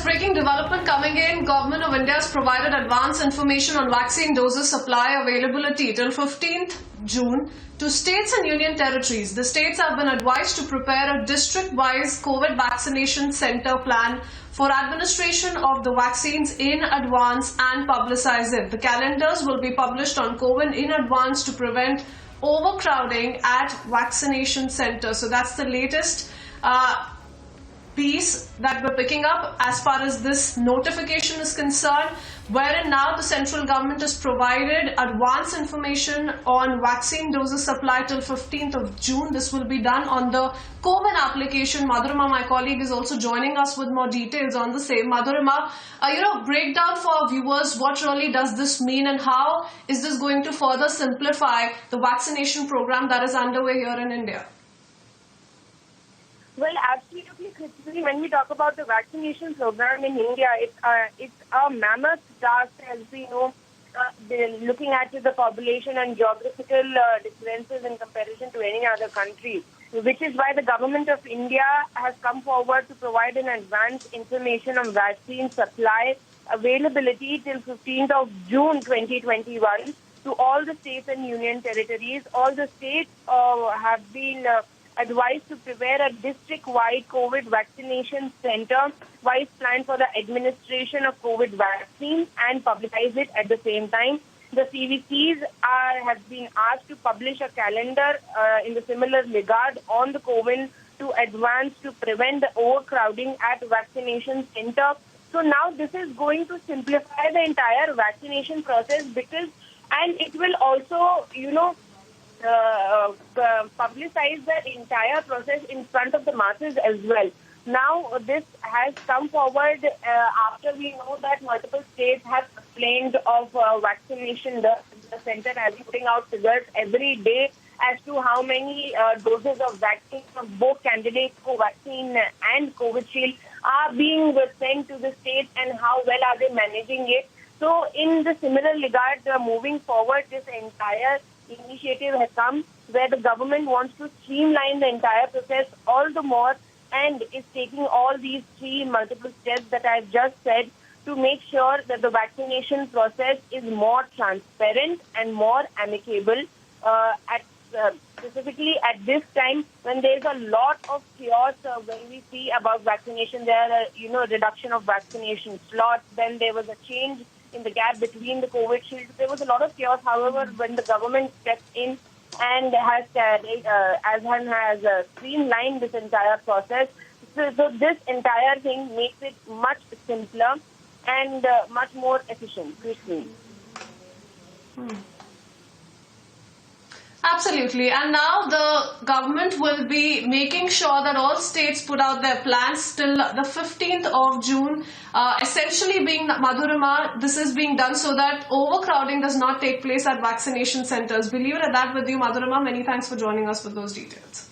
breaking development coming in. Government of India has provided advance information on vaccine doses supply availability till 15th June to states and union territories. The states have been advised to prepare a district-wise COVID vaccination center plan for administration of the vaccines in advance and publicize it. The calendars will be published on COVID in advance to prevent overcrowding at vaccination centers. So that's the latest piece that we're picking up as far as this notification is concerned, wherein now the central government has provided advance information on vaccine doses supply till 15th of June. This will be done on the COVID application. Madhurima, my colleague, is also joining us with more details on the same. Madhurima, break down for our viewers what really does this mean and how is this going to further simplify the vaccination program that is underway here in India? Well, absolutely, Christine. When we talk about the vaccination program in India, it's a mammoth task, as we know, looking at the population and geographical differences in comparison to any other country, which is why the government of India has come forward to provide an advance information on vaccine supply availability till 15th of June 2021 to all the states and union territories. All the states have been advised to prepare a district-wide COVID vaccination center-wise plan for the administration of COVID vaccines and publicize it at the same time. The CVCs have been asked to publish a calendar in the similar regard on the COVID to advance to prevent the overcrowding at vaccination center. So now this is going to simplify the entire vaccination process and it will also, publicize the entire process in front of the masses as well. Now, this has come forward after we know that multiple states have complained of vaccination. The center has been putting out figures every day as to how many doses of vaccine from both candidates, Covaxin and Covishield, are being sent to the states and how well are they managing it. So, in the similar regard, moving forward, this entire initiative has come where the government wants to streamline the entire process all the more and is taking all these three multiple steps that I've just said to make sure that the vaccination process is more transparent and more amicable specifically at this time when there's a lot of chaos when we see about vaccination. There are, reduction of vaccination slots. Then there was a change in the gap between the COVID shield. There was a lot of chaos. However, when the government stepped in and has streamlined this entire process, so this entire thing makes it much simpler and much more efficient. Christine. Absolutely. And now the government will be making sure that all states put out their plans till the 15th of June. Essentially being, Madhurima, this is being done so that overcrowding does not take place at vaccination centers. We'll leave it at that with you, Madhurima. Many thanks for joining us with those details.